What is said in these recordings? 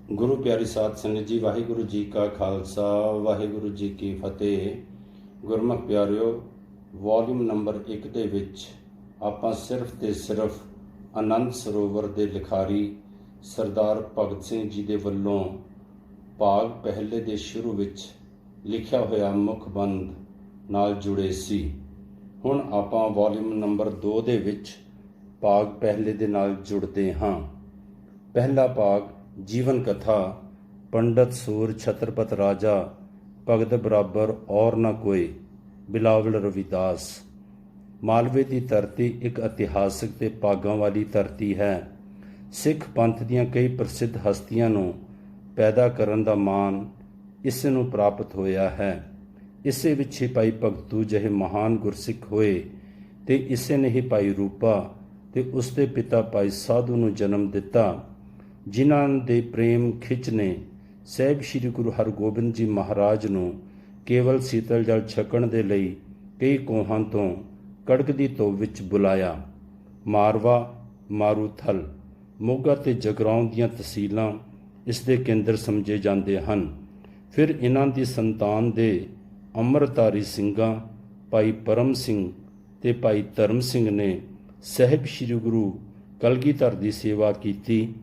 ਗੁਰੂ ਪਿਆਰੀ ਸਾਧ ਸੰਗਤ ਜੀ, ਵਾਹਿਗੁਰੂ ਜੀ ਕਾ ਖਾਲਸਾ, ਵਾਹਿਗੁਰੂ ਜੀ ਕੀ ਫਤਿਹ। ਗੁਰਮੁਖ ਪਿਆਰਿਓ, ਵੋਲਿਊਮ ਨੰਬਰ 1 ਦੇ ਵਿੱਚ ਆਪਾਂ ਸਿਰਫ ਤੇ ਸਿਰਫ ਆਨੰਦ ਸਰੋਵਰ ਦੇ ਲਿਖਾਰੀ ਸਰਦਾਰ ਭਗਤ ਸਿੰਘ ਜੀ ਦੇ ਵੱਲੋਂ ਭਾਗ ਪਹਿਲੇ ਦੇ ਸ਼ੁਰੂ ਵਿੱਚ ਲਿਖਿਆ ਹੋਇਆ ਮੁਖਬੰਦ ਨਾਲ ਜੁੜੇ ਸੀ। ਹੁਣ ਆਪਾਂ ਵੋਲਿਊਮ ਨੰਬਰ 2 ਦੇ ਵਿੱਚ ਭਾਗ ਪਹਿਲੇ ਦੇ ਨਾਲ ਜੁੜਦੇ ਹਾਂ। ਪਹਿਲਾ ਭਾਗ ਜੀਵਨ ਕਥਾ। ਪੰਡਤ ਸੂਰ ਛਤਰਪਤ ਰਾਜਾ ਭਗਤ ਬਰਾਬਰ ਔਰ ਨਾ ਕੋਈ, ਬਿਲਾਵਲ ਰਵਿਦਾਸ। ਮਾਲਵੇ ਦੀ ਧਰਤੀ ਇੱਕ ਇਤਿਹਾਸਕ ਤੇ ਭਾਗਾਂ ਵਾਲੀ ਧਰਤੀ ਹੈ। ਸਿੱਖ ਪੰਥ ਦੀਆਂ ਕਈ ਪ੍ਰਸਿੱਧ ਹਸਤੀਆਂ ਨੂੰ ਪੈਦਾ ਕਰਨ ਦਾ ਮਾਣ ਇਸ ਨੂੰ ਪ੍ਰਾਪਤ ਹੋਇਆ ਹੈ। ਇਸੇ ਵਿੱਚ ਹੀ ਭਾਈ ਭਗਤੂ ਜਿਹੇ ਮਹਾਨ ਗੁਰਸਿੱਖ ਹੋਏ ਤੇ ਇਸੇ ਨੇ ਹੀ ਭਾਈ ਰੂਪਾ ਤੇ ਉਸਦੇ ਪਿਤਾ ਭਾਈ ਸਾਧੂ ਨੂੰ ਜਨਮ ਦਿੱਤਾ, ਜਿਨ੍ਹਾਂ ਦੇ ਪ੍ਰੇਮ ਖਿੱਚ ਨੇ ਸਾਹਿਬ ਸ੍ਰੀ ਗੁਰੂ ਹਰਗੋਬਿੰਦ ਜੀ ਮਹਾਰਾਜ ਨੂੰ ਕੇਵਲ ਸੀਤਲ ਜਲ ਛਕਣ ਦੇ ਲਈ ਕਈ ਕੋਹਾਂ ਤੋਂ ਕੜਕਦੀ ਧੁੱਪ ਵਿੱਚ ਬੁਲਾਇਆ। ਮਾਰਵਾ, ਮਾਰੂਥਲ, ਮੋਗਾ ਤੇ ਜਗਰਾਉਂ ਦੀਆਂ ਤਹਿਸੀਲਾਂ ਇਸ ਦੇ ਕੇਂਦਰ ਸਮਝੇ ਜਾਂਦੇ ਹਨ। ਫਿਰ ਇਹਨਾਂ ਦੀ ਸੰਤਾਨ ਦੇ ਅੰਮ੍ਰਿਤਧਾਰੀ ਸਿੰਘਾਂ ਭਾਈ ਪਰਮ ਸਿੰਘ ਤੇ ਭਾਈ ਧਰਮ ਸਿੰਘ ਨੇ ਸਾਹਿਬ ਸ੍ਰੀ ਗੁਰੂ ਕਲਗੀਧਰ ਦੀ ਸੇਵਾ ਕੀਤੀ।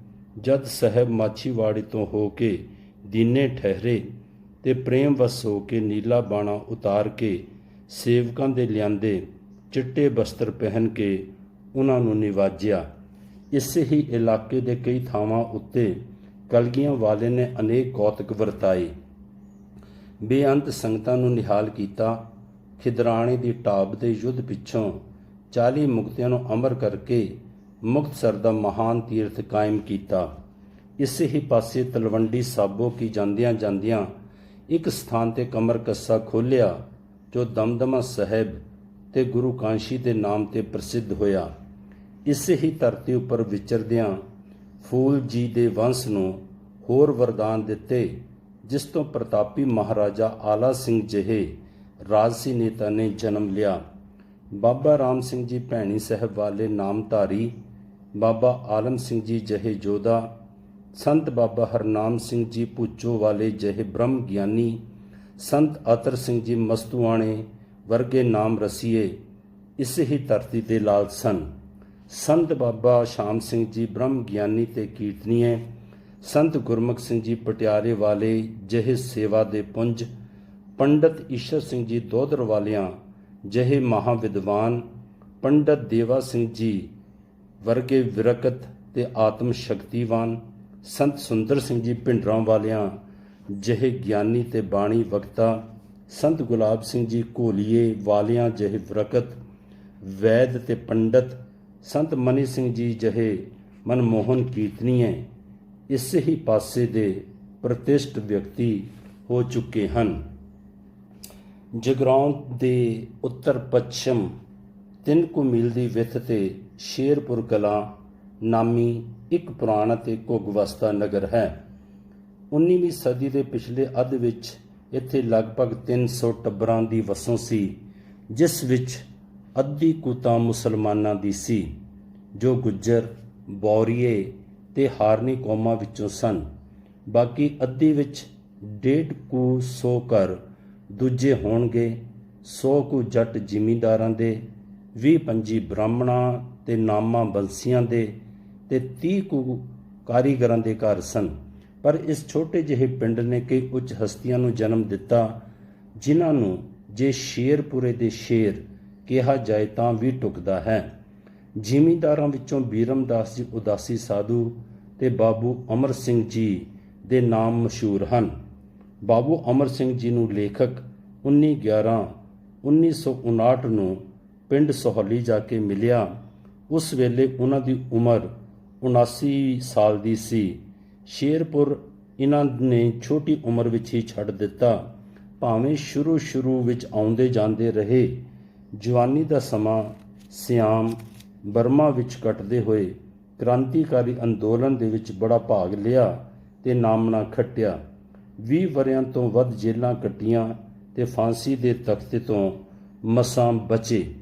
ਜਦ ਸਾਹਿਬ ਮਾਛੀਵਾੜੇ ਤੋਂ ਹੋ ਕੇ ਦੀਨੇ ਠਹਿਰੇ ਤੇ ਪ੍ਰੇਮ ਵਸ ਹੋ ਕੇ ਨੀਲਾ ਬਾਣਾ ਉਤਾਰ ਕੇ ਸੇਵਕਾਂ ਦੇ ਲਿਆਂਦੇ ਚਿੱਟੇ ਬਸਤਰ ਪਹਿਨ ਕੇ ਉਹਨਾਂ ਨੂੰ ਨਿਵਾਜਿਆ। ਇਸੇ ਹੀ ਇਲਾਕੇ ਦੇ ਕਈ ਥਾਵਾਂ ਉੱਤੇ ਕਲਗੀਆਂ ਵਾਲੇ ਨੇ ਅਨੇਕ ਕੌਤਕ ਵਰਤਾਏ। ਬੇਅੰਤ ਸੰਗਤਾਂ ਨੂੰ ਨਿਹਾਲ ਕੀਤਾ। ਖਿਦਰਾਣੇ ਦੀ ਢਾਬ ਦੇ ਯੁੱਧ ਪਿੱਛੋਂ 40 ਮੁਕਤਿਆਂ ਨੂੰ ਅਮਰ ਕਰਕੇ ਮੁਕਤਸਰ ਦਾ ਮਹਾਨ ਤੀਰਥ ਕਾਇਮ ਕੀਤਾ। ਇਸੇ ਹੀ ਪਾਸੇ ਤਲਵੰਡੀ ਸਾਬੋ ਕੀ ਜਾਂਦਿਆਂ ਜਾਂਦਿਆਂ ਇੱਕ ਸਥਾਨ ਤੇ ਕਮਰ ਕੱਸਾ ਖੋਲ੍ਹਿਆ ਜੋ ਦਮਦਮਾ ਸਾਹਿਬ ਤੇ ਗੁਰੂ ਕਾਂਸ਼ੀ ਦੇ ਨਾਮ ਤੇ ਪ੍ਰਸਿੱਧ ਹੋਇਆ। ਇਸੇ ਹੀ ਧਰਤੀ ਉੱਪਰ ਵਿਚਰਦਿਆਂ ਫੂਲ ਜੀ ਦੇ ਵੰਸ਼ ਨੂੰ ਹੋਰ ਵਰਦਾਨ ਦਿੱਤੇ, ਜਿਸ ਤੋਂ ਪ੍ਰਤਾਪੀ ਮਹਾਰਾਜਾ ਆਲਾ ਸਿੰਘ ਜਿਹੇ ਰਾਜਸੀ ਨੇਤਾ ਨੇ ਜਨਮ ਲਿਆ। ਬਾਬਾ ਰਾਮ ਸਿੰਘ ਜੀ ਭੈਣੀ ਸਾਹਿਬ ਵਾਲੇ ਨਾਮਧਾਰੀ, ਬਾਬਾ ਆਲਮ ਸਿੰਘ ਜੀ ਜਿਹੇ ਯੋਧਾ, ਸੰਤ ਬਾਬਾ ਹਰਨਾਮ ਸਿੰਘ ਜੀ ਭੁੱਚੋ ਵਾਲੇ ਜਿਹੇ ਬ੍ਰਹਮ ਗਿਆਨੀ, ਸੰਤ ਅਤਰ ਸਿੰਘ ਜੀ ਮਸਤੂਆਣੇ ਵਰਗੇ ਨਾਮ ਰਸੀਏ ਇਸੇ ਹੀ ਧਰਤੀ ਤੇ ਲਾਲ ਸਨ। ਸੰਤ ਬਾਬਾ ਸ਼ਾਮ ਸਿੰਘ ਜੀ ਬ੍ਰਹਮ ਗਿਆਨੀ ਤੇ ਕੀਰਤਨੀਏ, ਸੰਤ ਗੁਰਮੁਖ ਸਿੰਘ ਜੀ ਪਟਿਆਲੇ ਵਾਲੇ ਜਿਹੇ ਸੇਵਾ ਦੇ ਪੁੰਜ, ਪੰਡਤ ਈਸ਼ਰ ਸਿੰਘ ਜੀ ਦੋਦਰ ਵਾਲਿਆਂ ਜਿਹੇ ਮਹਾਵਿਦਵਾਨ, ਪੰਡਤ ਦੇਵਾ ਸਿੰਘ ਜੀ ਵਰਗੇ ਵਿਰਕਤ ਤੇ ਆਤਮ ਸ਼ਕਤੀਵਾਨ, ਸੰਤ ਸੁੰਦਰ ਸਿੰਘ ਜੀ ਭਿੰਡਰਾਂ ਵਾਲਿਆਂ ਜਿਹੇ ਗਿਆਨੀ ਤੇ ਬਾਣੀ ਵਕਤਾ, ਸੰਤ ਗੁਲਾਬ ਸਿੰਘ ਜੀ ਘੋਲੀਏ ਵਾਲਿਆਂ ਜਿਹੇ ਵਿਰਕਤ ਵੈਦ ਤੇ ਪੰਡਤ, ਸੰਤ ਮਨੀ ਸਿੰਘ ਜੀ ਜਿਹੇ ਮਨਮੋਹਨ ਕੀਰਤਨੀਏ ਇਸੇ ਹੀ ਪਾਸੇ ਦੇ ਪ੍ਰਤਿਸ਼ਠ ਵਿਅਕਤੀ ਹੋ ਚੁੱਕੇ ਹਨ। ਜਗਰਾਉਂ ਦੇ ਉੱਤਰ ਪੱਛਮ 3 ਕੁ ਮੀਲ ਦੀ ਵਿੱਥ ਤੇ ਸ਼ੇਰਪੁਰ ਕਲਾਂ ਨਾਮੀ ਇੱਕ ਪੁਰਾਣਾ ਤੇ ਘੁੱਗ ਵਸਦਾ ਨਗਰ ਹੈ। 19ਵੀਂ ਸਦੀ ਦੇ ਪਿਛਲੇ ਅੱਧ ਵਿੱਚ ਇੱਥੇ ਲਗਭਗ 300 ਟੱਬਰਾਂ ਦੀ ਵਸੋਂ ਸੀ, ਜਿਸ ਵਿੱਚ ਅੱਧੀ ਕੁ ਤਾਂ ਮੁਸਲਮਾਨਾਂ ਦੀ ਸੀ, ਜੋ ਗੁੱਜਰ, ਬੌਰੀਏ ਤੇ ਹਾਰਨੀ ਕੌਮਾਂ ਵਿੱਚੋਂ ਸਨ। ਬਾਕੀ ਅੱਧੀ ਵਿੱਚ 1.5 ਕੁ ਸੌ ਘਰ ਦੂਜੇ ਹੋਣਗੇ, 100 ਕੁ ਜੱਟ ਜ਼ਿਮੀਂਦਾਰਾਂ ਦੇ, 20-25 ਬ੍ਰਾਹਮਣਾਂ ਤੇ ਨਾਮਾਂ ਬੰਸੀਆਂ ਦੇ ਤੇ 30 ਕੁ ਕਾਰੀਗਰਾਂ ਦੇ ਘਰ ਸਨ। ਪਰ ਇਸ ਛੋਟੇ ਜਿਹੇ ਪਿੰਡ ਨੇ ਕਈ ਉੱਚ ਹਸਤੀਆਂ ਨੂੰ ਜਨਮ ਦਿੱਤਾ, ਜਿਨ੍ਹਾਂ ਨੂੰ ਜੇ ਸ਼ੇਰਪੁਰੇ ਦੇ ਸ਼ੇਰ ਕਿਹਾ ਜਾਏ ਤਾਂ ਵੀ ਟੁਕਦਾ ਹੈ। ਜ਼ਿਮੀਂਦਾਰਾਂ ਵਿੱਚੋਂ ਬੀਰਮਦਾਸ ਜੀ ਉਦਾਸੀ ਸਾਧੂ ਤੇ ਬਾਬੂ ਅਮਰ ਸਿੰਘ ਜੀ ਦੇ ਨਾਮ ਮਸ਼ਹੂਰ ਹਨ। ਬਾਬੂ ਅਮਰ ਸਿੰਘ ਜੀ ਨੂੰ ਲੇਖਕ 19/11/1959 ਨੂੰ ਪਿੰਡ ਸੋਹਲੀ ਜਾ ਕੇ ਮਿਲਿਆ। ਉਸ ਵੇਲੇ ਉਹਨਾਂ ਦੀ ਉਮਰ 79 ਸਾਲ ਦੀ ਸੀ। ਸ਼ੇਰਪੁਰ ਇਹਨਾਂ ਨੇ ਛੋਟੀ ਉਮਰ ਵਿੱਚ ਹੀ ਛੱਡ ਦਿੱਤਾ, ਭਾਵੇਂ ਸ਼ੁਰੂ ਵਿੱਚ ਆਉਂਦੇ ਜਾਂਦੇ ਰਹੇ। ਜਵਾਨੀ ਦਾ ਸਮਾਂ ਸਿਆਮ ਬਰਮਾ ਵਿੱਚ ਕੱਟਦੇ ਹੋਏ ਕ੍ਰਾਂਤੀਕਾਰੀ ਅੰਦੋਲਨ ਦੇ ਵਿੱਚ ਬੜਾ ਭਾਗ ਲਿਆ ਤੇ ਨਾਮਣਾ ਖੱਟਿਆ। 20 ਵਰ੍ਹਿਆਂ ਤੋਂ ਵੱਧ ਜੇਲ੍ਹਾਂ ਕੱਟੀਆਂ ਤੇ ਫਾਂਸੀ ਦੇ ਤਖਤੇ ਤੋਂ ਮਸਾਂ ਬਚੇ।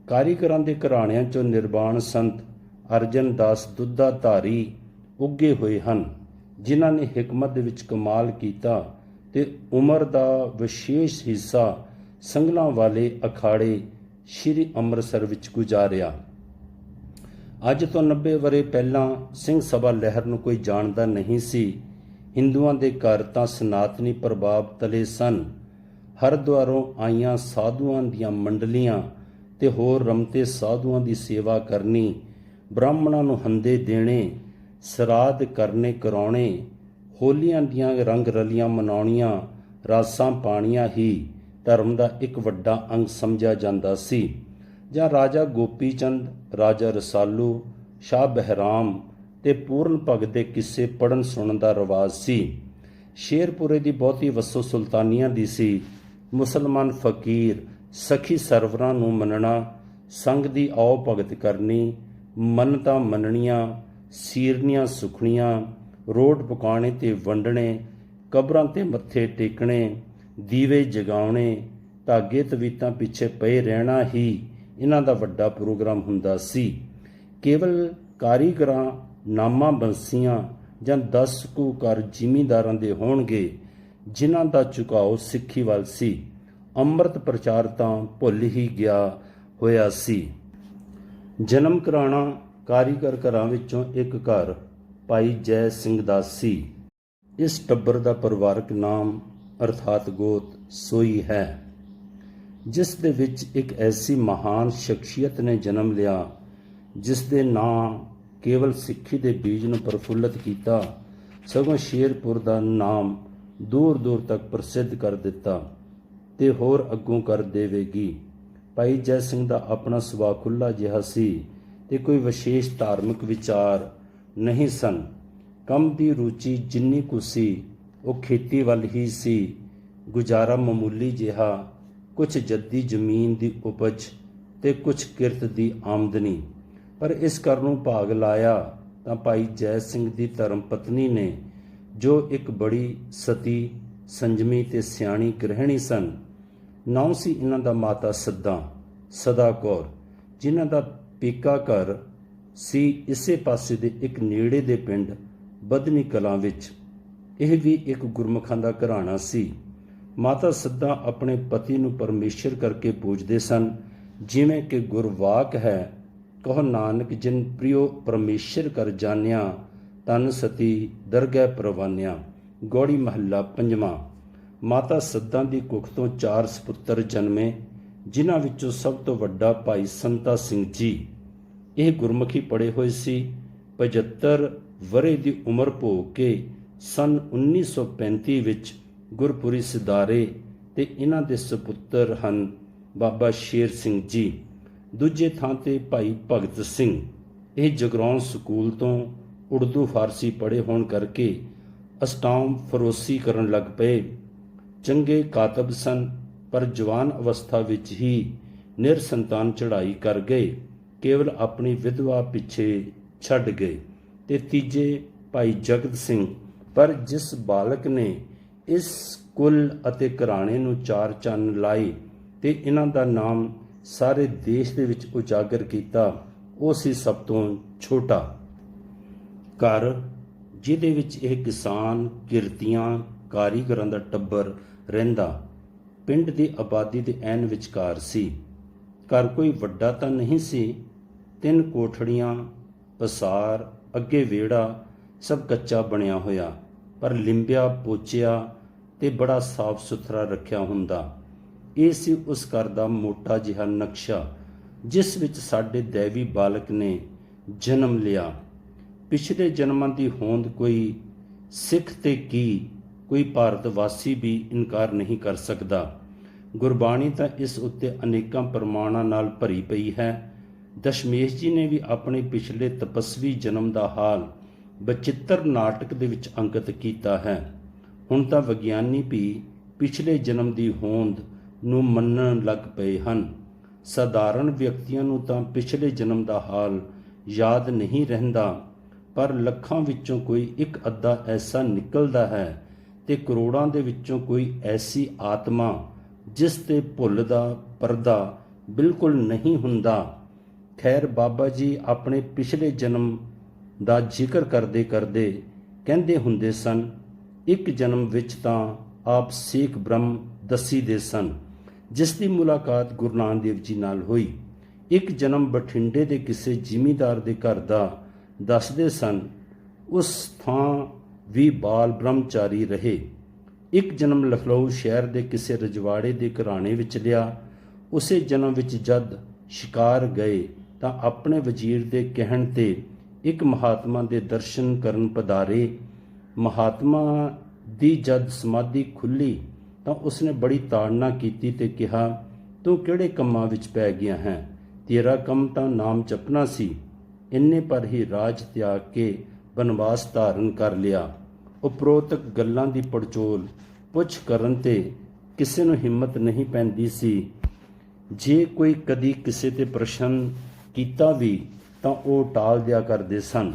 ਕਾਰੀਗਰਾਂ ਦੇ ਘਰਾਣਿਆਂ 'ਚੋਂ ਨਿਰਵਾਣ ਸੰਤ ਅਰਜਨ ਦਾਸ ਦੁੱਧਾ ਧਾਰੀ ਉੱਗੇ ਹੋਏ ਹਨ। ਜਿਨ੍ਹਾਂ ਨੇ ਹਿਕਮਤ ਦੇ ਵਿੱਚ ਕਮਾਲ ਕੀਤਾ ਤੇ ਉਮਰ ਦਾ ਵਿਸ਼ੇਸ਼ ਹਿੱਸਾ ਸੰਗਲਾਂ ਵਾਲੇ ਅਖਾੜੇ ਸ਼੍ਰੀ ਅੰਮ੍ਰਿਤਸਰ ਵਿੱਚ ਗੁਜ਼ਾਰਿਆ। ਅੱਜ ਤੋਂ 90 ਵਰ੍ਹੇ ਪਹਿਲਾਂ ਸਿੰਘ ਸਭਾ ਲਹਿਰ ਨੂੰ ਕੋਈ ਜਾਣਦਾ ਨਹੀਂ ਸੀ। ਹਿੰਦੂਆਂ ਦੇ ਘਰ ਤਾਂ ਸਨਾਤਨੀ ਪ੍ਰਭਾਵ ਤਲੇ ਸਨ। ਹਰਿਦੁਆਰੋਂ ਆਈਆਂ ਸਾਧੂਆਂ ਦੀਆਂ ਮੰਡਲੀਆਂ ਤੇ ਹੋਰ ਰਮਤੇ ਸਾਧੂਆਂ ਦੀ ਸੇਵਾ ਕਰਨੀ, ਬ੍ਰਾਹਮਣਾਂ ਨੂੰ ਹੰਦੇ ਦੇਣੇ, ਸਰਾਧ ਕਰਨੇ ਕਰਾਉਣੇ, ਹੋਲੀਆਂ ਦੀਆਂ ਰੰਗ ਰਲੀਆਂ ਮਨਾਉਣੀਆਂ, ਰਾਸਾਂ ਪਾਣੀਆਂ ਹੀ ਧਰਮ ਦਾ ਇੱਕ ਵੱਡਾ ਅੰਗ ਸਮਝਿਆ ਜਾਂਦਾ ਸੀ। ਜਾਂ ਰਾਜਾ ਗੋਪੀ ਚੰਦ, ਰਾਜਾ ਰਸਾਲੂ, ਸ਼ਾਹ ਬਹਿਰਾਮ ਤੇ ਪੂਰਨ ਭਗਤ ਦੇ ਕਿੱਸੇ ਪੜ੍ਹਨ ਸੁਣਨ ਦਾ ਰਿਵਾਜ ਸੀ। ਸ਼ੇਰਪੁਰੇ ਦੀ ਬਹੁਤੀ ਵਸੋਂ ਸੁਲਤਾਨੀਆਂ ਦੀ ਸੀ। ਮੁਸਲਮਾਨ ਫਕੀਰ ਸਖੀ ਸਰਵਰਾਂ ਨੂੰ ਮੰਨਣਾ, ਸੰਗ ਦੀ ਆਓ ਭਗਤ ਕਰਨੀ, ਮੰਨਤਾਂ ਮੰਨਣੀਆਂ, ਸੀਰਨੀਆਂ ਸੁਖਣੀਆਂ, ਰੋਟ ਪਕਾਉਣੇ ਤੇ ਵੰਡਣੇ, ਕਬਰਾਂ ਤੇ ਮੱਥੇ ਟੇਕਣੇ, ਦੀਵੇ ਜਗਾਉਣੇ, ਧਾਗੇ ਤਵੀਤਾਂ ਪਿੱਛੇ ਪਏ ਰਹਿਣਾ ਹੀ ਇਹਨਾਂ ਦਾ ਵੱਡਾ ਪ੍ਰੋਗਰਾਮ ਹੁੰਦਾ ਸੀ। ਕੇਵਲ ਕਾਰੀਗਰਾਂ, ਨਾਮਾ ਬੰਸੀਆਂ ਜਾਂ 10 ਕੁ ਘਰ ਜ਼ਿਮੀਂਦਾਰਾਂ ਦੇ ਹੋਣਗੇ ਜਿਨ੍ਹਾਂ ਦਾ ਝੁਕਾਓ ਸਿੱਖੀ ਵੱਲ ਸੀ। ਅੰਮ੍ਰਿਤ ਪ੍ਰਚਾਰ ਤਾਂ ਭੁੱਲ ਹੀ ਗਿਆ ਹੋਇਆ ਸੀ। ਜਨਮ ਕਰਾਉਣਾ ਕਾਰੀਗਰ ਘਰਾਂ ਵਿੱਚੋਂ ਇੱਕ ਘਰ ਭਾਈ ਜੈ ਸਿੰਘ ਦਾ ਸੀ। ਇਸ ਟੱਬਰ ਦਾ ਪਰਿਵਾਰਕ ਨਾਮ ਅਰਥਾਤ ਗੋਤ ਸੋਈ ਹੈ, ਜਿਸ ਦੇ ਵਿੱਚ ਇੱਕ ਐਸੀ ਮਹਾਨ ਸ਼ਖਸੀਅਤ ਨੇ ਜਨਮ ਲਿਆ ਜਿਸ ਦੇ ਨਾਂ ਕੇਵਲ ਸਿੱਖੀ ਦੇ ਬੀਜ ਨੂੰ ਪ੍ਰਫੁੱਲਤ ਕੀਤਾ, ਸਗੋਂ ਸ਼ੇਰਪੁਰ ਦਾ ਨਾਮ ਦੂਰ ਦੂਰ ਤੱਕ ਪ੍ਰਸਿੱਧ ਕਰ ਦਿੱਤਾ ਤੇ ਹੋਰ ਅੱਗੋਂ ਕਰ ਦੇਵੇਗੀ। ਭਾਈ ਜੈ ਸਿੰਘ ਦਾ ਆਪਣਾ ਸੁਭਾਅ ਖੁੱਲ੍ਹਾ ਜਿਹਾ ਸੀ ਤੇ ਕੋਈ ਵਿਸ਼ੇਸ਼ ਧਾਰਮਿਕ ਵਿਚਾਰ ਨਹੀਂ ਸਨ। ਕੰਮ ਦੀ ਰੁਚੀ ਜਿੰਨੀ ਕੁ ਸੀ ਉਹ ਖੇਤੀ ਵੱਲ ਹੀ ਸੀ। ਗੁਜ਼ਾਰਾ ਮਾਮੂਲੀ ਜਿਹਾ, ਕੁਝ ਜੱਦੀ ਜ਼ਮੀਨ ਦੀ ਉਪਜ ਤੇ ਕੁਝ ਕਿਰਤ ਦੀ ਆਮਦਨੀ। ਪਰ ਇਸ ਕਰ ਨੂੰ ਭਾਗ ਲਾਇਆ ਤਾਂ ਭਾਈ ਜੈ ਸਿੰਘ ਦੀ ਧਰਮ ਪਤਨੀ ਨੇ, ਜੋ ਇੱਕ ਬੜੀ ਸਤੀ, ਸੰਜਮੀ ਤੇ ਸਿਆਣੀ ਗ੍ਰਹਿਣੀ ਸਨ। ਨਾਮ ਸੀ ਇਹਨਾਂ ਦਾ ਮਾਤਾ ਸਦਾ ਕੌਰ, ਜਿਨ੍ਹਾਂ ਦਾ ਪੇਕਾ ਘਰ ਸੀ ਇਸੇ ਪਾਸੇ ਦੇ ਇੱਕ ਨੇੜੇ ਦੇ ਪਿੰਡ ਬਦਨੀ ਕਲਾਂ ਵਿੱਚ। ਇਹ ਵੀ ਇੱਕ ਗੁਰਮੁਖਾਂ ਦਾ ਘਰਾਣਾ ਸੀ। ਮਾਤਾ ਸੱਦਾ ਆਪਣੇ ਪਤੀ ਨੂੰ ਪਰਮੇਸ਼ਰ ਕਰਕੇ ਪੂਜਦੇ ਸਨ, ਜਿਵੇਂ ਕਿ ਗੁਰਵਾਕ ਹੈ, ਕਹੋ ਨਾਨਕ ਜਿਨ ਪ੍ਰਿਯੋ ਪਰਮੇਸ਼ਰ ਕਰ ਜਾਣਿਆ, ਤਨ ਸਤੀ ਦਰਗਹਿ ਪ੍ਰਵਾਨਿਆ। ਗੌੜੀ ਮਹੱਲਾ ਪੰਜਵਾਂ। ਮਾਤਾ ਸੱਦਾ ਦੀ ਕੁੱਖ ਤੋਂ 4 ਸਪੁੱਤਰ ਜਨਮੇ, ਜਿਨ੍ਹਾਂ ਵਿੱਚੋਂ ਸਭ ਤੋਂ ਵੱਡਾ ਭਾਈ ਸੰਤਾ ਸਿੰਘ ਜੀ। ਇਹ ਗੁਰਮੁਖੀ ਪੜ੍ਹੇ ਹੋਏ ਸੀ। 75 ਵਰ੍ਹੇ ਦੀ ਉਮਰ ਭੋਗ ਕੇ ਸੰਨ 1935 ਵਿੱਚ ਗੁਰਪੁਰੀ ਸਿਧਾਰੇ ਤੇ ਇਹਨਾਂ ਦੇ ਸਪੁੱਤਰ ਹਨ ਬਾਬਾ ਸ਼ੇਰ ਸਿੰਘ ਜੀ। ਦੂਜੇ ਥਾਂ ਤੇ ਭਾਈ ਭਗਤ ਸਿੰਘ। ਇਹ ਜਗਰਾਉਂ ਸਕੂਲ ਤੋਂ ਉਰਦੂ ਫਾਰਸੀ ਪੜ੍ਹੇ ਹੋਣ ਕਰਕੇ ਅਸਟਾਮ ਫਰੋਸੀ ਕਰਨ ਲੱਗ ਪਏ। ਚੰਗੇ ਕਾਤਬ ਸਨ, ਪਰ ਜਵਾਨ ਅਵਸਥਾ ਵਿੱਚ ਹੀ ਨਿਰਸੰਤਾਨ ਚੜ੍ਹਾਈ ਕਰ ਗਏ, ਕੇਵਲ ਆਪਣੀ ਵਿਧਵਾ ਪਿੱਛੇ ਛੱਡ ਗਏ। ਤੇ ਤੀਜੇ ਭਾਈ ਜਗਤ ਸਿੰਘ। ਪਰ ਜਿਸ ਬਾਲਕ ਨੇ ਇਸ ਕੁਲ ਅਤੇ ਘਰਾਣੇ ਨੂੰ 4 ਚੰਨ ਲਾਏ ਤੇ ਇਹਨਾਂ ਦਾ ਨਾਮ ਸਾਰੇ ਦੇਸ਼ ਦੇ ਵਿੱਚ ਉਜਾਗਰ ਕੀਤਾ, ਉਹ ਸੀ ਸਭ ਤੋਂ ਛੋਟਾ। ਘਰ ਜਿਹਦੇ ਵਿੱਚ ਇਹ ਕਿਸਾਨ, ਕਿਰਤੀਆਂ, ਕਾਰੀਗਰਾਂ ਦਾ ਟੱਬਰ ਰਹਿੰਦਾ, ਪਿੰਡ ਦੀ ਆਬਾਦੀ ਦੇ ਐਨ ਵਿਚਕਾਰ ਸੀ। ਘਰ ਕੋਈ ਵੱਡਾ ਤਾਂ ਨਹੀਂ ਸੀ। 3 ਕੋਠੜੀਆਂ, ਪਸਾਰ, ਅੱਗੇ ਵਿਹੜਾ, ਸਭ ਕੱਚਾ ਬਣਿਆ ਹੋਇਆ, ਪਰ ਲਿੰਬਿਆ ਪੋਚਿਆ ਤੇ ਬੜਾ ਸਾਫ਼ ਸੁਥਰਾ ਰੱਖਿਆ ਹੁੰਦਾ। ਇਹ ਸੀ ਉਸ ਘਰ ਦਾ ਮੋਟਾ ਜਿਹਾ ਨਕਸ਼ਾ, ਜਿਸ ਵਿੱਚ ਸਾਡੇ ਦੈਵੀ ਬਾਲਕ ਨੇ ਜਨਮ ਲਿਆ। ਪਿਛਲੇ ਜਨਮਾਂ ਦੀ ਹੋਂਦ ਕੋਈ ਸਿੱਖ ਤੇ ਕੀ, ਕੋਈ ਭਾਰਤ ਵਾਸੀ ਵੀ ਇਨਕਾਰ ਨਹੀਂ ਕਰ ਸਕਦਾ। ਗੁਰਬਾਣੀ ਤਾਂ ਇਸ ਉੱਤੇ ਅਨੇਕਾਂ ਪ੍ਰਮਾਣਾਂ ਨਾਲ ਭਰੀ ਪਈ ਹੈ। ਦਸ਼ਮੇਸ਼ ਜੀ ਨੇ ਵੀ ਆਪਣੇ ਪਿਛਲੇ ਤਪਸਵੀ ਜਨਮ ਦਾ ਹਾਲ ਬਚਿੱਤਰ ਨਾਟਕ ਦੇ ਵਿੱਚ ਅੰਕਿਤ ਕੀਤਾ ਹੈ। ਹੁਣ ਤਾਂ ਵਿਗਿਆਨੀ ਵੀ ਪਿਛਲੇ ਜਨਮ ਦੀ ਹੋਂਦ ਨੂੰ ਮੰਨਣ ਲੱਗ ਪਏ ਹਨ। ਸਧਾਰਨ ਵਿਅਕਤੀਆਂ ਨੂੰ ਤਾਂ ਪਿਛਲੇ ਜਨਮ ਦਾ ਹਾਲ ਯਾਦ ਨਹੀਂ ਰਹਿੰਦਾ, ਪਰ ਲੱਖਾਂ ਵਿੱਚੋਂ ਕੋਈ ਇੱਕ ਅੱਧਾ ਐਸਾ ਨਿਕਲਦਾ ਹੈ ਤੇ ਕਰੋੜਾਂ ਦੇ ਵਿੱਚੋਂ ਕੋਈ ਐਸੀ ਆਤਮਾ ਜਿਸ ਤੇ ਭੁੱਲ ਦਾ ਪਰਦਾ ਬਿਲਕੁਲ ਨਹੀਂ ਹੁੰਦਾ। ਖੈਰ, ਬਾਬਾ ਜੀ ਆਪਣੇ ਪਿਛਲੇ ਜਨਮ ਦਾ ਜ਼ਿਕਰ ਕਰਦੇ ਕਰਦੇ ਕਹਿੰਦੇ ਹੁੰਦੇ ਸਨ, ਇੱਕ ਜਨਮ ਵਿੱਚ ਤਾਂ ਆਪ ਸੇਖ ਬ੍ਰਹਮ ਦੱਸੀ ਦੇ ਸਨ, ਜਿਸ ਦੀ ਮੁਲਾਕਾਤ ਗੁਰੂ ਨਾਨਕ ਦੇਵ ਜੀ ਨਾਲ ਹੋਈ। ਇੱਕ ਜਨਮ ਬਠਿੰਡੇ ਦੇ ਕਿਸੇ ਜ਼ਿਮੀਂਦਾਰ ਦੇ ਘਰ ਦਾ ਦੱਸਦੇ ਸਨ, ਉਸ ਥਾਂ ਵੀ ਬਾਲ ਬ੍ਰਹਮਚਾਰੀ ਰਹੇ। ਇੱਕ ਜਨਮ ਲਖਨਊ ਸ਼ਹਿਰ ਦੇ ਕਿਸੇ ਰਜਵਾੜੇ ਦੇ ਘਰਾਣੇ ਵਿੱਚ ਲਿਆ। ਉਸੇ ਜਨਮ ਵਿੱਚ ਜਦ ਸ਼ਿਕਾਰ ਗਏ ਤਾਂ ਆਪਣੇ ਵਜ਼ੀਰ ਦੇ ਕਹਿਣ ਤੇ ਇੱਕ ਮਹਾਤਮਾ ਦੇ ਦਰਸ਼ਨ ਕਰਨ ਪਧਾਰੇ। ਮਹਾਤਮਾ ਦੀ ਜਦ ਸਮਾਧੀ ਖੁੱਲੀ ਤਾਂ ਉਸਨੇ ਬੜੀ ਤਾੜਨਾ ਕੀਤੀ ਤੇ ਕਿਹਾ, ਤੂੰ ਕਿਹੜੇ ਕੰਮਾਂ ਵਿੱਚ ਪੈ ਗਿਆ ਹੈ? ਤੇਰਾ ਕੰਮ ਤਾਂ ਨਾਮ ਜਪਣਾ ਸੀ। ਇੰਨੇ ਪਰ ਹੀ ਰਾਜ ਤਿਆਗ ਕੇ ਬਨਵਾਸ ਧਾਰਨ ਕਰ ਲਿਆ। ਉਪਰੋਕਤ ਗੱਲਾਂ ਦੀ ਪੜਚੋਲ ਪੁੱਛ ਕਰਨ ਤੇ ਕਿਸੇ ਨੂੰ ਹਿੰਮਤ ਨਹੀਂ ਪੈਂਦੀ ਸੀ। ਜੇ ਕੋਈ ਕਦੀ ਕਿਸੇ ਤੇ ਪ੍ਰਸ਼ਨ ਕੀਤਾ ਵੀ ਤਾਂ ਉਹ ਟਾਲ ਦਿਆ ਕਰਦੇ ਸਨ।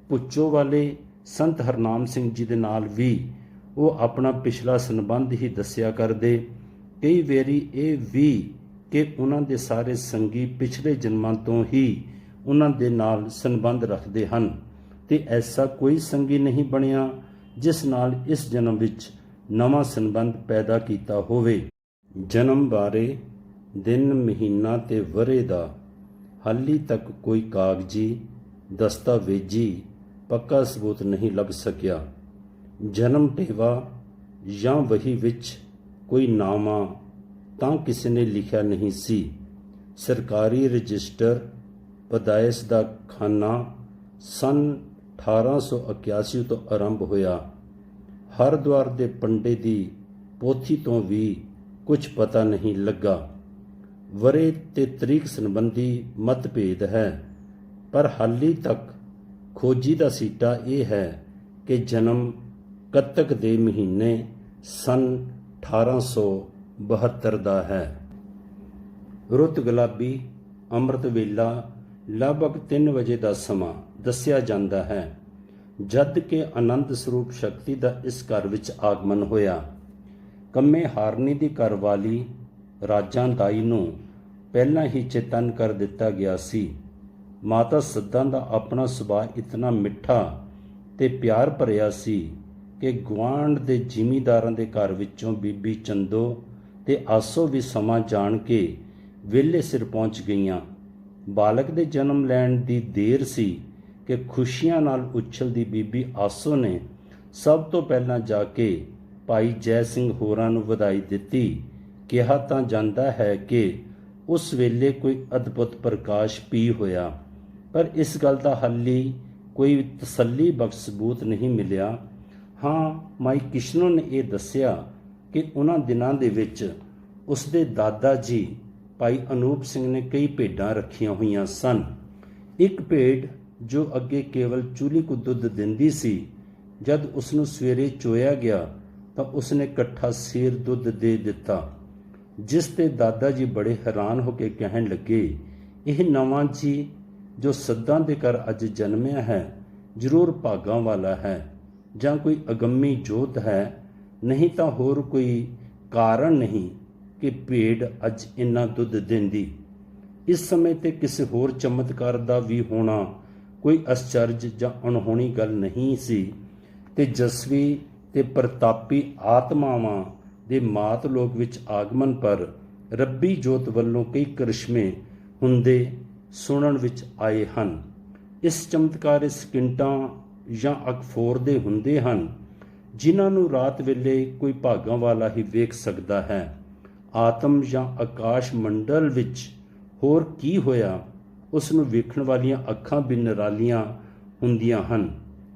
ਪੁੱਛੋ ਵਾਲੇ ਸੰਤ ਹਰਨਾਮ ਸਿੰਘ ਜੀ ਦੇ ਨਾਲ ਵੀ ਉਹ ਆਪਣਾ ਪਿਛਲਾ ਸੰਬੰਧ ਹੀ ਦੱਸਿਆ ਕਰਦੇ। ਕਈ ਵਾਰੀ ਇਹ ਵੀ ਕਿ ਉਹਨਾਂ ਦੇ ਸਾਰੇ ਸੰਗੀ ਪਿਛਲੇ ਜਨਮਾਂ ਤੋਂ ਹੀ ਉਹਨਾਂ ਦੇ ਨਾਲ ਸੰਬੰਧ ਰੱਖਦੇ ਹਨ ਤੇ ਐਸਾ ਕੋਈ ਸੰਗੀ ਨਹੀਂ ਬਣਿਆ ਜਿਸ ਨਾਲ ਇਸ ਜਨਮ ਵਿੱਚ ਨਵਾਂ ਸੰਬੰਧ ਪੈਦਾ ਕੀਤਾ ਹੋਵੇ। ਜਨਮ ਬਾਰੇ ਦਿਨ, ਮਹੀਨਾ ਤੇ ਵਰ੍ਹੇ ਦਾ ਹਾਲੀ ਤੱਕ ਕੋਈ ਕਾਗਜ਼ੀ ਦਸਤਾਵੇਜ਼ੀ ਪੱਕਾ ਸਬੂਤ ਨਹੀਂ ਲੱਭ ਸਕਿਆ। ਜਨਮ ਟੇਵਾ ਜਾਂ ਵਹੀ ਵਿੱਚ ਕੋਈ ਨਾਮਾ ਤਾਂ ਕਿਸੇ ਨੇ ਲਿਖਿਆ ਨਹੀਂ ਸੀ। ਸਰਕਾਰੀ ਰਜਿਸਟਰ ਪਦਾਇਸ਼ ਦਾ ਖਾਨਾ ਸਨ 1881 ਤੋਂ ਆਰੰਭ ਹੋਇਆ। ਹਰਿਦੁਆਰ ਦੇ ਪੰਡੇ ਦੀ ਪੋਥੀ ਤੋਂ ਵੀ ਕੁਝ ਪਤਾ ਨਹੀਂ ਲੱਗਾ। ਵਰ੍ਹੇ ਤੇ ਤਰੀਕ ਸੰਬੰਧੀ ਮਤਭੇਦ ਹੈ, ਪਰ ਹਾਲੀ ਤੱਕ ਖੋਜੀ ਦਾ ਸਿੱਟਾ ਇਹ ਹੈ ਕਿ ਜਨਮ ਕੱਤਕ ਦੇ ਮਹੀਨੇ ਸਨ 1872 ਦਾ ਹੈ। ਰੁੱਤ ਗੁਲਾਬੀ, ਅੰਮ੍ਰਿਤ ਵੇਲਾ, ਲਗਭਗ 3 ਵਜੇ ਦਾ ਸਮਾਂ ਦੱਸਿਆ ਜਾਂਦਾ ਹੈ, ਜਦ ਕਿ ਆਨੰਦ ਸਰੂਪ ਸ਼ਕਤੀ ਦਾ ਇਸ ਘਰ ਵਿੱਚ ਆਗਮਨ ਹੋਇਆ। ਕੰਮੇ ਹਾਰਨੀ ਦੀ ਘਰਵਾਲੀ ਰਾਜਾਂ ਦਾਈ ਨੂੰ ਪਹਿਲਾਂ ਹੀ ਚੇਤਨ ਕਰ ਦਿੱਤਾ ਗਿਆ ਸੀ। ਮਾਤਾ ਸੱਦਾਂ ਦਾ ਆਪਣਾ ਸੁਭਾਅ ਇਤਨਾ ਮਿੱਠਾ ਤੇ ਪਿਆਰ ਭਰਿਆ ਸੀ ਕਿ ਗੁਆਂਢ ਦੇ ਜ਼ਿਮੀਂਦਾਰਾਂ ਦੇ ਘਰ ਵਿੱਚੋਂ ਬੀਬੀ ਚੰਦੋ ਤੇ ਆਸੋ ਵੀ ਸਮਾਂ ਜਾਣ ਕੇ ਵੇਲੇ ਸਿਰ ਪਹੁੰਚ ਗਈਆਂ। ਬਾਲਕ ਦੇ ਜਨਮ ਲੈਣ ਦੀ ਦੇਰ ਸੀ ਕਿ ਖੁਸ਼ੀਆਂ ਨਾਲ ਉਛਲਦੀ ਬੀਬੀ ਆਸੋ ਨੇ ਸਭ ਤੋਂ ਪਹਿਲਾਂ ਜਾ ਕੇ ਭਾਈ ਜੈ ਸਿੰਘ ਹੋਰਾਂ ਨੂੰ ਵਧਾਈ ਦਿੱਤੀ। ਕਿਹਾ ਤਾਂ ਜਾਂਦਾ ਹੈ ਕਿ ਉਸ ਵੇਲੇ ਕੋਈ ਅਦਭੁਤ ਪ੍ਰਕਾਸ਼ ਪੀ ਹੋਇਆ, ਪਰ ਇਸ ਗੱਲ ਦਾ ਹਾਲੀ ਕੋਈ ਤਸੱਲੀ ਬਖਸ਼ ਸਬੂਤ ਨਹੀਂ ਮਿਲਿਆ। ਹਾਂ, ਮਾਈ ਕਿਸ਼ਨੋ ਨੇ ਇਹ ਦੱਸਿਆ ਕਿ ਉਹਨਾਂ ਦਿਨਾਂ ਦੇ ਵਿੱਚ ਉਸਦੇ ਦਾਦਾ ਜੀ ਭਾਈ ਅਨੂਪ ਸਿੰਘ ਨੇ ਕਈ ਭੇਡਾਂ ਰੱਖੀਆਂ ਹੋਈਆਂ ਸਨ। ਇੱਕ ਭੇਡ ਜੋ ਅੱਗੇ ਕੇਵਲ ਚੂਲੀ ਕੁ ਦੁੱਧ ਦਿੰਦੀ ਸੀ, ਜਦ ਉਸਨੂੰ ਸਵੇਰੇ ਚੋਇਆ ਗਿਆ ਤਾਂ ਉਸਨੇ ਇਕੱਠਾ ਸੇਰ ਦੁੱਧ ਦੇ ਦਿੱਤਾ, ਜਿਸ ਤੇ ਦਾਦਾ ਜੀ ਬੜੇ ਹੈਰਾਨ ਹੋ ਕੇ ਕਹਿਣ ਲੱਗੇ, ਇਹ ਨਵਾਂ ਜੀ ਜੋ ਸੱਦਾਂ ਦੇ ਘਰ ਅੱਜ ਜਨਮਿਆ ਹੈ ਜ਼ਰੂਰ ਭਾਗਾਂ ਵਾਲਾ ਹੈ, ਜਾਂ ਕੋਈ ਅਗੰਮੀ ਜੋਤ ਹੈ, ਨਹੀਂ ਤਾਂ ਹੋਰ ਕੋਈ ਕਾਰਨ ਨਹੀਂ ਕਿ ਭੇਡ ਅੱਜ ਇੰਨਾ ਦੁੱਧ ਦਿੰਦੀ। ਇਸ ਸਮੇਂ ਤੇ ਕਿਸੇ ਹੋਰ ਚਮਤਕਾਰ ਦਾ ਵੀ ਹੋਣਾ ਕੋਈ ਅਸਚਰਜ ਜਾਂ ਅਣਹੋਣੀ ਗੱਲ ਨਹੀਂ ਸੀ ਤੇ ਜਸਵੀ ਤੇ ਪ੍ਰਤਾਪੀ ਆਤਮਾਵਾਂ ਦੇ ਮਾਤ ਲੋਕ ਵਿੱਚ ਆਗਮਨ ਪਰ ਰੱਬੀ ਜੋਤ ਵੱਲੋਂ ਕਈ ਕਰਿਸ਼ਮੇ ਹੁੰਦੇ ਸੁਣਨ ਵਿੱਚ ਆਏ ਹਨ। ਇਸ ਚਮਤਕਾਰ ਸਕਿੰਟਾਂ ਜਾਂ ਅਕਫੋਰ ਦੇ ਹੁੰਦੇ ਹਨ, ਜਿਨ੍ਹਾਂ ਨੂੰ ਰਾਤ ਵੇਲੇ ਕੋਈ ਭਾਗਾਂ ਵਾਲਾ ਹੀ ਵੇਖ ਸਕਦਾ ਹੈ। ਆਤਮ ਜਾਂ ਆਕਾਸ਼ ਮੰਡਲ ਵਿੱਚ ਹੋਰ ਕੀ ਹੋਇਆ, ਉਸ ਨੂੰ ਵੇਖਣ ਵਾਲੀਆਂ ਅੱਖਾਂ ਵੀ ਨਿਰਾਲੀਆਂ ਹੁੰਦੀਆਂ ਹਨ।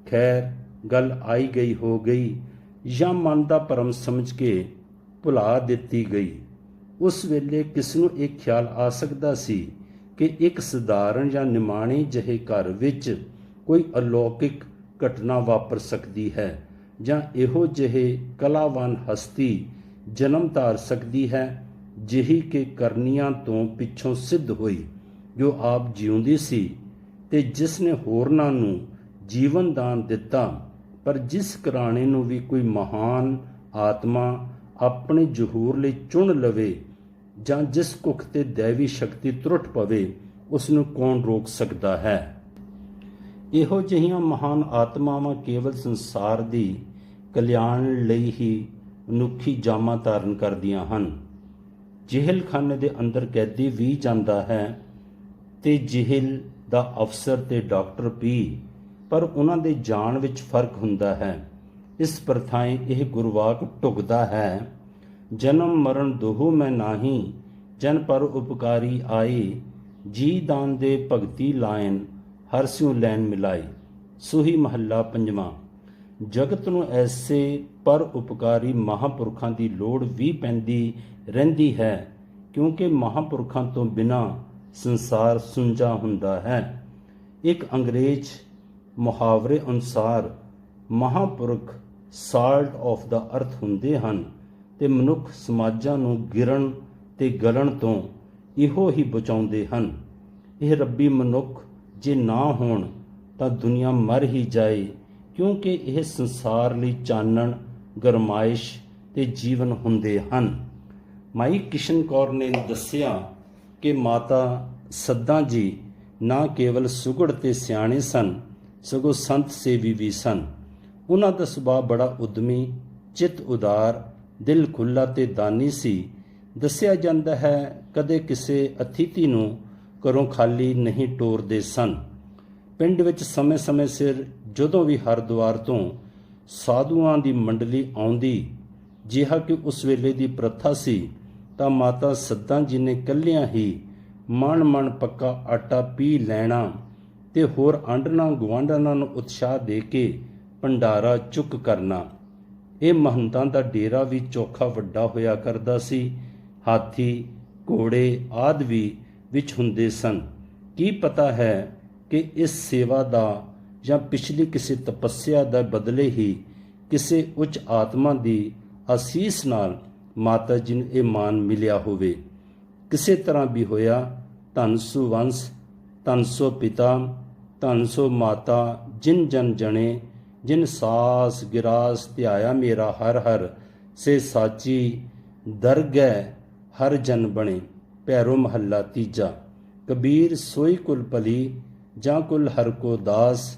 ਖੈਰ, ਗੱਲ ਆਈ ਗਈ ਹੋ ਗਈ ਜਾਂ ਮਨ ਦਾ ਭਰਮ ਸਮਝ ਕੇ ਭੁਲਾ ਦਿੱਤੀ ਗਈ। ਉਸ ਵੇਲੇ ਕਿਸ ਨੂੰ ਇਹ ਖਿਆਲ ਆ ਸਕਦਾ ਸੀ ਕਿ ਇੱਕ ਸਧਾਰਨ ਜਾਂ ਨਿਮਾਣੇ ਜਿਹੇ ਘਰ ਵਿੱਚ ਕੋਈ ਅਲੌਕਿਕ ਘਟਨਾ ਵਾਪਰ ਸਕਦੀ ਹੈ, ਜਾਂ ਇਹੋ ਜਿਹੇ ਕਲਾਵਾਨ ਹਸਤੀ ਜਨਮ ਧਾਰ ਸਕਦੀ ਹੈ ਜਿਹੀ ਕਿ ਕਰਨੀਆਂ ਤੋਂ ਪਿੱਛੋਂ ਸਿੱਧ ਹੋਈ, ਜੋ ਆਪ ਜਿਉਂਦੀ ਸੀ ਤੇ ਜਿਸ ਨੇ ਹੋਰਨਾਂ ਨੂੰ ਜੀਵਨ ਦਾਨ ਦਿੱਤਾ, ਪਰ ਜਿਸ ਘਰਾਣੇ ਨੂੰ ਵੀ ਕੋਈ ਮਹਾਨ ਆਤਮਾ ਆਪਣੇ ਜ਼ਹੂਰ ਲਈ ਚੁਣ ਲਵੇ ਜਾਂ ਜਿਸ ਕੁੱਖ ਤੇ ਦੈਵੀ ਸ਼ਕਤੀ ਤਰੁੱਟ ਪਵੇ, ਉਸ ਨੂੰ ਕੌਣ ਰੋਕ ਸਕਦਾ ਹੈ। ਇਹੋ ਜਿਹੀਆਂ ਮਹਾਨ ਆਤਮਾਵਾਂ ਕੇਵਲ ਸੰਸਾਰ ਦੀ ਕਲਿਆਣ ਲਈ ਹੀ ਮਨੁੱਖੀ ਜਾਮਾ ਧਾਰਨ ਕਰਦੀਆਂ ਹਨ। ਜੇਲ੍ਹਖਾਨੇ ਦੇ ਅੰਦਰ ਕੈਦੀ ਵੀ ਜਾਂਦਾ ਹੈ ਤੇ ਜੇਲ੍ਹ ਦਾ ਅਫਸਰ ਤੇ ਡਾਕਟਰ ਵੀ, ਪਰ ਉਹਨਾਂ ਦੇ ਜਾਣ ਵਿੱਚ ਫਰਕ ਹੁੰਦਾ ਹੈ। ਇਸ ਪ੍ਰਥਾਏ ਇਹ ਗੁਰਵਾਕ ਢੁਕਦਾ ਹੈ, ਜਨਮ ਮਰਨ ਦੋਹੂ ਮੈਂ ਨਾਹੀਂ, ਜਨ ਪਰ ਉਪਕਾਰੀ ਆਏ, ਜੀ ਦਾਨ ਦੇ ਭਗਤੀ ਲਾਇਨ, ਹਰ ਸਿਉ ਲੈਨ ਮਿਲਾਏ। ਸੂਹੀ ਮਹੱਲਾ ਪੰਜਵਾਂ। ਜਗਤ ਨੂੰ ਐਸੇ ਪਰ ਉਪਕਾਰੀ ਮਹਾਂਪੁਰਖਾਂ ਦੀ ਲੋੜ ਵੀ ਪੈਂਦੀ ਰਹਿੰਦੀ ਹੈ, ਕਿਉਂਕਿ ਮਹਾਂਪੁਰਖਾਂ ਤੋਂ ਬਿਨਾਂ ਸੰਸਾਰ ਸੁੰਝਾ ਹੁੰਦਾ ਹੈ। ਇੱਕ ਅੰਗਰੇਜ਼ ਮੁਹਾਵਰੇ ਅਨੁਸਾਰ ਮਹਾਂਪੁਰਖ ਸਾਲਟ ਆਫ ਦਾ ਅਰਥ ਹੁੰਦੇ ਹਨ ਤੇ ਮਨੁੱਖ ਸਮਾਜਾਂ ਨੂੰ ਗਿਰਨ ਤੇ ਗਲਣ ਤੋਂ ਇਹੋ ਹੀ ਬਚਾਉਂਦੇ ਹਨ। ਇਹ ਰੱਬੀ ਮਨੁੱਖ ਜੇ ਨਾ ਹੋਣ ਤਾਂ ਦੁਨੀਆ ਮਰ ਹੀ ਜਾਏ, ਕਿਉਂਕਿ ਇਹ ਸੰਸਾਰ ਲਈ ਚਾਨਣ, ਗਰਮਾਇਸ਼ ਤੇ ਜੀਵਨ ਹੁੰਦੇ ਹਨ। ਮਾਈ ਕਿਸ਼ਨ ਕੌਰ ਨੇ ਦੱਸਿਆ ਕਿ ਮਾਤਾ ਸੱਦਾ ਜੀ ਨਾ ਕੇਵਲ ਸੁਘੜ ਤੇ ਸਿਆਣੇ ਸਨ, ਸਗੋਂ ਸੰਤ ਸੇਵੀ ਵੀ ਸਨ। ਉਹਨਾਂ ਦਾ ਸੁਭਾਅ ਬੜਾ ਉਦਮੀ, ਚਿੱਤ ਉਦਾਰ, ਦਿਲ ਖੁੱਲ੍ਹਾ ਤੇ ਦਾਨੀ ਸੀ। ਦੱਸਿਆ ਜਾਂਦਾ ਹੈ ਕਦੇ ਕਿਸੇ ਅਤਿਥੀ ਨੂੰ ਘਰੋਂ ਖਾਲੀ ਨਹੀਂ ਟੋਰਦੇ ਸਨ। ਪਿੰਡ ਵਿੱਚ ਸਮੇਂ-ਸਮੇਂ ਸਿਰ ਜਦੋਂ ਵੀ ਹਰਿਦੁਆਰ ਤੋਂ ਸਾਧੂਆਂ ਦੀ ਮੰਡਲੀ ਆਉਂਦੀ, ਜਿਹਾ ਕਿ ਉਸ ਵੇਲੇ ਦੀ ਪ੍ਰਥਾ ਸੀ, ਤਾਂ ਮਾਤਾ ਸੱਦਾ ਜੀ ਨੇ ਇਕੱਲਿਆਂ ਹੀ ਮਣ ਪੱਕਾ ਆਟਾ ਪੀ ਲੈਣਾ ਤੇ ਹੋਰ ਆਂਢਣਾ ਗੁਆਂਢਣਾਂ ਨੂੰ ਉਤਸ਼ਾਹ ਦੇ ਕੇ ਭੰਡਾਰਾ ਚੁੱਕ ਕਰਨਾ। ਇਹ ਮਹੰਤਾਂ ਦਾ ਡੇਰਾ ਵੀ ਚੋਖਾ ਵੱਡਾ ਹੋਇਆ ਕਰਦਾ ਸੀ। ਹਾਥੀ, ਘੋੜੇ ਆਦਿ ਵੀ ਵਿੱਚ ਹੁੰਦੇ ਸਨ। ਕੀ ਪਤਾ ਹੈ ਕਿ ਇਸ ਸੇਵਾ ਦਾ ਜਾਂ ਪਿਛਲੀ ਕਿਸੇ ਤਪੱਸਿਆ ਦਾ ਬਦਲੇ ਹੀ ਕਿਸੇ ਉੱਚ ਆਤਮਾ ਦੀ ਅਸੀਸ ਨਾਲ ਮਾਤਾ ਜੀ ਨੂੰ ਇਹ ਮਾਨ ਮਿਲਿਆ ਹੋਵੇ। ਕਿਸੇ ਤਰ੍ਹਾਂ ਵੀ ਹੋਇਆ, ਧੰਨ ਸੋ ਵੰਸ, ਧੰਨ ਸੋ ਪਿਤਾ, ਧੰਨ ਸੋ ਮਾਤਾ, ਜਿਨ ਜਨ ਜਣੇ, ਜਿਨ ਸਾਸ ਗਿਰਾਸ ਧਿਆਇਆ ਮੇਰਾ ਹਰ ਹਰ, ਸੇ ਸਾਚੀ ਦਰਗਹਿ ਹਰ ਜਨ ਬਣੇ। ਭੈਰੋ ਮਹੱਲਾ ਤੀਜਾ। ਕਬੀਰ ਸੋਈ ਕੁਲ ਭਲੀ, ਜਾਂ ਕੁਲ ਹਰ ਕੋ ਦਾਸ,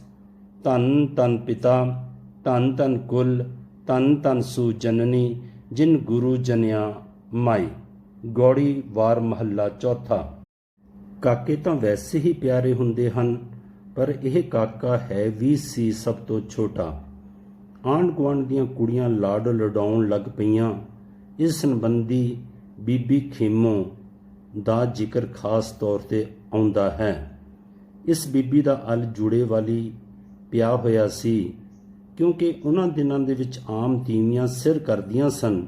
ਧੰਨ ਧੰਨ ਪਿਤਾ, ਧੰਨ ਧੰਨ ਕੁਲ, ਧੰਨ ਧੰਨ ਸੂ ਜਨਨੀ, ਜਿਨ ਗੁਰੂ ਜਨਿਆ ਮਾਈ। ਗੌੜੀ ਵਾਰ ਮਹੱਲਾ ਚੌਥਾ। ਕਾਕੇ ਤਾਂ ਵੈਸੇ ਹੀ ਪਿਆਰੇ ਹੁੰਦੇ ਹਨ, ਪਰ ਇਹ ਕਾਕਾ ਹੈ ਵੀ ਸੀ ਸਭ ਤੋਂ ਛੋਟਾ। ਆਂਢ ਗੁਆਂਢ ਦੀਆਂ ਕੁੜੀਆਂ ਲਾਡ ਲਡਾਉਣ ਲੱਗ ਪਈਆਂ। ਇਸ ਸੰਬੰਧੀ ਬੀਬੀ ਖੇਮੋ ਦਾ ਜ਼ਿਕਰ ਖਾਸ ਤੌਰ ਤੇ ਆਉਂਦਾ ਹੈ। ਇਸ ਬੀਬੀ ਦਾ ਅਲ ਜੂੜੇ ਵਾਲੀ ਪਿਆ ਹੋਇਆ ਸੀ, ਕਿਉਂਕਿ ਉਹਨਾਂ ਦਿਨਾਂ ਦੇ ਵਿੱਚ ਆਮ ਤੀਵੀਆਂ ਸਿਰ ਕਰਦੀਆਂ ਸਨ,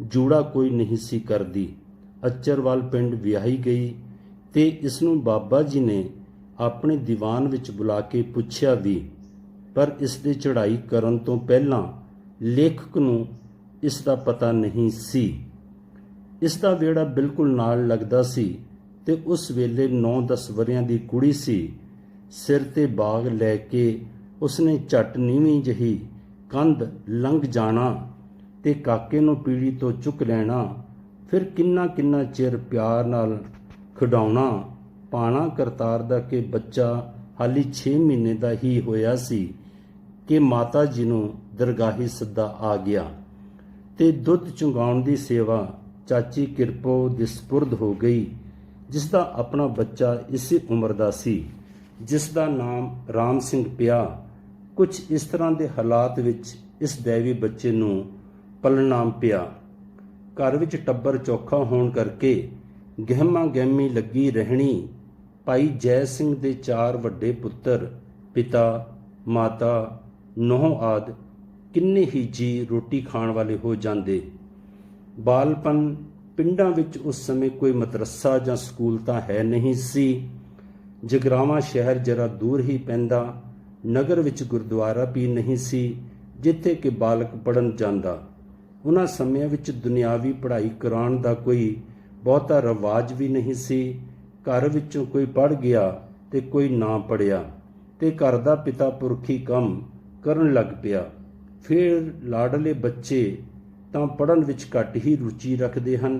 ਜੂੜਾ ਕੋਈ ਨਹੀਂ ਸੀ ਕਰਦੀ। ਅਚਰਵਾਲ ਪਿੰਡ ਵਿਆਹੀ ਗਈ ਤੇ ਇਸ ਨੂੰ ਬਾਬਾ ਜੀ ਨੇ ਆਪਣੇ ਦੀਵਾਨ ਵਿੱਚ ਬੁਲਾ ਕੇ ਪੁੱਛਿਆ ਵੀ, ਪਰ ਇਸ ਦੇ ਚੜ੍ਹਾਈ ਕਰਨ ਤੋਂ ਪਹਿਲਾਂ ਲੇਖਕ ਨੂੰ ਇਸ ਦਾ ਪਤਾ ਨਹੀਂ ਸੀ। ਇਸ ਦਾ ਵਿਹੜਾ ਬਿਲਕੁਲ ਨਾਲ ਲੱਗਦਾ ਸੀ ਤੇ ਉਸ ਵੇਲੇ 9-10 ਵਰ੍ਹਿਆਂ ਦੀ ਕੁੜੀ ਸੀ। ਸਿਰ ਤੇ ਬਾਗ ਲੈ ਕੇ ਉਸਨੇ ਝੱਟ ਨੀਵੀਂ ਜਿਹੀ ਕੰਧ ਲੰਘ ਜਾਣਾ ਤੇ ਕਾਕੇ ਨੂੰ ਪੀੜੀ ਤੋਂ ਚੁੱਕ ਲੈਣਾ। ਫਿਰ ਕਿੰਨਾ ਚਿਰ ਪਿਆਰ ਨਾਲ ਖਿਡਾਉਣਾ। ਪਾਣਾ ਕਰਤਾਰ ਦਾ ਕਿ ਬੱਚਾ ਹਾਲੀ 6 ਮਹੀਨੇ ਦਾ ਹੀ ਹੋਇਆ ਸੀ ਕਿ ਮਾਤਾ ਜੀ ਨੂੰ ਦਰਗਾਹੀ ਸੱਦਾ ਆ ਗਿਆ ਤੇ ਦੁੱਧ ਚੁੰਗਾਉਣ ਦੀ ਸੇਵਾ ਚਾਚੀ ਕਿਰਪੋ ਦੇ ਸਪੁਰਦ ਹੋ ਗਈ, ਜਿਸ ਦਾ ਆਪਣਾ ਬੱਚਾ ਇਸੇ ਉਮਰ ਦਾ ਸੀ, ਜਿਸ ਦਾ ਨਾਮ ਰਾਮ ਸਿੰਘ ਪਿਆ। ਕੁਝ ਇਸ ਤਰ੍ਹਾਂ ਦੇ ਹਾਲਾਤ ਵਿੱਚ ਇਸ ਦੈਵੀ ਬੱਚੇ ਨੂੰ ਪਲਣਾ ਪਿਆ। ਘਰ ਵਿੱਚ ਟੱਬਰ ਚੌਖਾ ਹੋਣ ਕਰਕੇ ਗਹਿਮਾ ਗਹਿਮੀ ਲੱਗੀ ਰਹਿਣੀ। ਭਾਈ ਜੈ ਸਿੰਘ ਦੇ 4 ਵੱਡੇ ਪੁੱਤਰ, ਪਿਤਾ, ਮਾਤਾ, ਨੂੰਹ ਆਦਿ ਕਿੰਨੇ ਹੀ ਜੀ ਰੋਟੀ ਖਾਣ ਵਾਲੇ ਹੋ ਜਾਂਦੇ। ਬਾਲਪਨ ਪਿੰਡਾਂ ਵਿੱਚ ਉਸ ਸਮੇਂ ਕੋਈ ਮਦਰਸਾ ਜਾਂ ਸਕੂਲ ਤਾਂ ਹੈ ਨਹੀਂ ਸੀ। ਜਗਰਾਵਾਂ ਸ਼ਹਿਰ ਜਰਾ ਦੂਰ ਹੀ ਪੈਂਦਾ। ਨਗਰ ਵਿੱਚ ਗੁਰਦੁਆਰਾ ਵੀ ਨਹੀਂ ਸੀ ਜਿੱਥੇ ਕਿ ਬਾਲਕ ਪੜ੍ਹਨ ਜਾਂਦਾ। ਉਹਨਾਂ ਸਮਿਆਂ ਵਿੱਚ ਦੁਨਿਆਵੀ ਪੜ੍ਹਾਈ ਕਰਾਉਣ ਦਾ ਕੋਈ ਬਹੁਤਾ ਰਿਵਾਜ ਵੀ ਨਹੀਂ ਸੀ। ਘਰ ਵਿੱਚੋਂ ਕੋਈ ਪੜ੍ਹ ਗਿਆ ਤੇ ਕੋਈ ਨਾ ਪੜ੍ਹਿਆ ਤੇ ਘਰ ਦਾ ਪਿਤਾ ਪੁਰਖੀ ਕੰਮ ਕਰਨ ਲੱਗ ਪਿਆ। ਫਿਰ ਲਾਡਲੇ ਬੱਚੇ ਤਾਂ ਪੜ੍ਹਨ ਵਿੱਚ ਘੱਟ ਹੀ ਰੁਚੀ ਰੱਖਦੇ ਹਨ,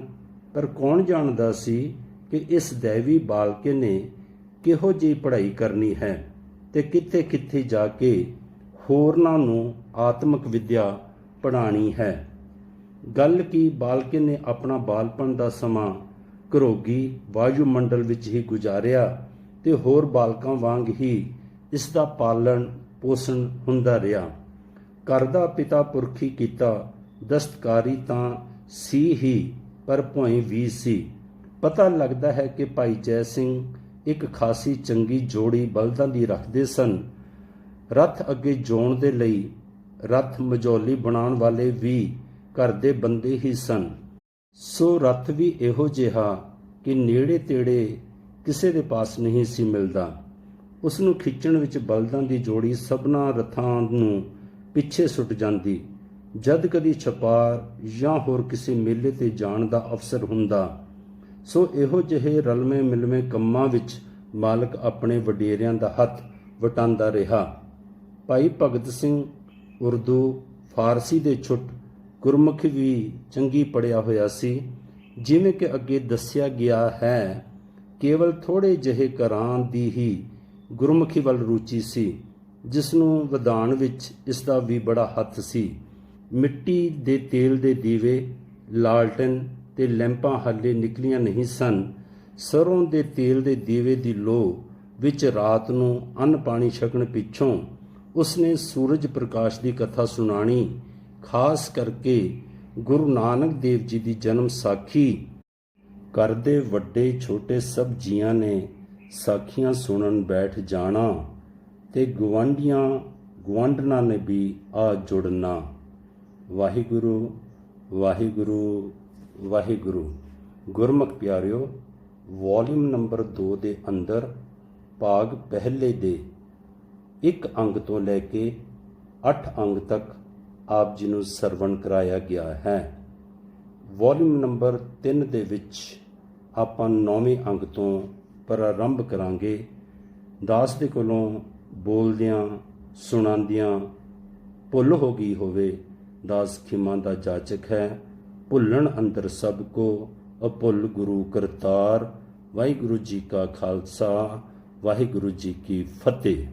ਪਰ ਕੌਣ ਜਾਣਦਾ ਸੀ ਕਿ ਇਸ ਦੈਵੀ ਬਾਲਕੇ ਨੇ ਕਿਹੋ ਜਿਹੀ ਪੜ੍ਹਾਈ ਕਰਨੀ ਹੈ। ਤੇ ਕਿੱਥੇ-ਕਿੱਥੇ ਜਾ ਕੇ ਹੋਰਨਾਂ ਨੂੰ ਆਤਮਿਕ ਵਿਦਿਆ ਪੜ੍ਹਾਉਣੀ ਹੈ। ਗੱਲ ਕੀ ਬਾਲਕੇ ਨੇ ਆਪਣਾ ਬਾਲਪਣ ਦਾ ਸਮਾਂ ਘਰੋਗੀ ਵਾਯੂਮੰਡਲ ਵਿੱਚ ਹੀ ਗੁਜ਼ਾਰਿਆ ਤੇ ਹੋਰ ਬਾਲਕਾਂ ਵਾਂਗ ਹੀ ਇਸ ਦਾ ਪਾਲਣ ਪੋਸ਼ਣ ਹੁੰਦਾ ਰਿਹਾ। ਘਰ ਦਾ ਪਿਤਾ ਪੁਰਖੀ ਕੀਤਾ ਦਸਤਕਾਰੀ ਤਾਂ ਸੀ ਹੀ, ਪਰ ਭੋਇੰ ਵੀ ਸੀ। ਪਤਾ ਲੱਗਦਾ ਹੈ ਕਿ ਭਾਈ ਜੈ ਸਿੰਘ ਇੱਕ ਖਾਸੀ ਚੰਗੀ ਜੋੜੀ ਬਲਦਾਂ ਦੀ ਰੱਖਦੇ ਸਨ। ਰੱਥ ਅੱਗੇ ਜੋਣ ਦੇ ਲਈ ਰੱਥ ਮਝੌਲੀ ਬਣਾਉਣ ਵਾਲੇ ਵੀ ਘਰ ਦੇ ਬੰਦੇ ਹੀ ਸਨ। ਸੋ ਰੱਥ ਵੀ ਇਹੋ ਜਿਹਾ ਕਿ ਨੇੜੇ ਤੇੜੇ ਕਿਸੇ ਦੇ ਪਾਸ ਨਹੀਂ ਸੀ ਮਿਲਦਾ। ਉਸ ਨੂੰ ਖਿੱਚਣ ਵਿੱਚ ਬਲਦਾਂ ਦੀ ਜੋੜੀ ਸਭਨਾਂ ਰੱਥਾਂ ਨੂੰ ਪਿੱਛੇ ਸੁੱਟ ਜਾਂਦੀ। ਜਦ ਕਦੀ ਛਪਾਰ ਜਾਂ ਹੋਰ ਕਿਸੇ ਮੇਲੇ ਤੇ ਜਾਣ ਦਾ ਅਵਸਰ ਹੁੰਦਾ, ਸੋ ਇਹੋ ਜਿਹੇ ਰਲਵੇਂ ਮਿਲਵੇਂ ਕੰਮਾਂ ਵਿੱਚ ਮਾਲਕ ਆਪਣੇ ਵਡੇਰਿਆਂ ਦਾ ਹੱਥ ਵਟਾਉਂਦਾ ਰਿਹਾ। ਭਾਈ ਭਗਤ ਸਿੰਘ ਉਰਦੂ ਫਾਰਸੀ ਦੇ ਛੁੱਟ ਗੁਰਮੁਖੀ ਵੀ ਚੰਗੀ ਪੜ੍ਹਿਆ ਹੋਇਆ ਸੀ। ਜਿਵੇਂ ਕਿ ਅੱਗੇ ਦੱਸਿਆ ਗਿਆ ਹੈ, ਕੇਵਲ ਥੋੜ੍ਹੇ ਜਿਹੇ ਘਰਾਂ ਦੀ ਹੀ ਗੁਰਮੁਖੀ ਵੱਲ ਰੁਚੀ ਸੀ, ਜਿਸ ਨੂੰ ਵਧਾਉਣ ਵਿੱਚ ਇਸ ਦਾ ਵੀ ਬੜਾ ਹੱਥ ਸੀ। ਮਿੱਟੀ ਦੇ ਤੇਲ ਦੇ ਦੀਵੇ, ਲਾਲਟਨ ਤੇ ਲੈਂਪਾਂ ਹਾਲੇ ਨਿਕਲੀਆਂ ਨਹੀਂ ਸਨ। ਸਰੋਂ ਦੇ ਤੇਲ ਦੇ ਦੀਵੇ ਦੀ ਲੋਅ ਵਿੱਚ ਰਾਤ ਨੂੰ ਅੰਨ ਪਾਣੀ ਛਕਣ ਪਿੱਛੋਂ ਉਸਨੇ ਸੂਰਜ ਪ੍ਰਕਾਸ਼ ਦੀ ਕਥਾ ਸੁਣਾਣੀ। ਖਾਸ ਕਰਕੇ ਗੁਰੂ ਨਾਨਕ ਦੇਵ ਜੀ ਦੀ ਜਨਮ ਸਾਖੀ। ਘਰ ਦੇ ਵੱਡੇ ਛੋਟੇ ਸਭ ਜੀਆਂ ਨੇ ਸਾਖੀਆਂ ਸੁਣਨ ਬੈਠ ਜਾਣਾ ਤੇ ਗੁਆਂਢਣਾਂ ਨੇ ਵੀ ਆ ਜੁੜਨਾ। ਵਾਹਿਗੁਰੂ ਵਾਹਿਗੁਰੂ ਵਾਹਿਗੁਰੂ। ਗੁਰਮੁਖ ਪਿਆਰਿਓ, ਵੋਲੀਅਮ ਨੰਬਰ 2 ਦੇ ਅੰਦਰ ਭਾਗ ਪਹਿਲੇ ਦੇ 1 ਅੰਗ ਤੋਂ ਲੈ ਕੇ 8 ਅੰਗ ਤੱਕ ਆਪ ਜੀ ਨੂੰ ਸਰਵਣ ਕਰਾਇਆ ਗਿਆ ਹੈ। ਵੋਲੀਅਮ ਨੰਬਰ 3 ਦੇ ਵਿੱਚ ਆਪਾਂ 9ਵੇਂ ਅੰਗ ਤੋਂ ਪ੍ਰਾਰੰਭ ਕਰਾਂਗੇ। ਦਾਸ ਦੇ ਕੋਲੋਂ ਬੋਲਦਿਆਂ ਸੁਣਾਉਂਦਿਆਂ ਭੁੱਲ ਹੋ ਗਈ ਹੋਵੇ, ਦਾਸ ਖਿਮਾ ਦਾ ਜਾਚਕ ਹੈ। ਭੁੱਲਣ ਅੰਦਰ ਸਭ ਕੋ ਅਭੁੱਲ ਗੁਰੂ ਕਰਤਾਰ। ਵਾਹਿਗੁਰੂ ਜੀ ਕਾ ਖਾਲਸਾ, ਵਾਹਿਗੁਰੂ ਜੀ ਕੀ ਫਤਿਹ।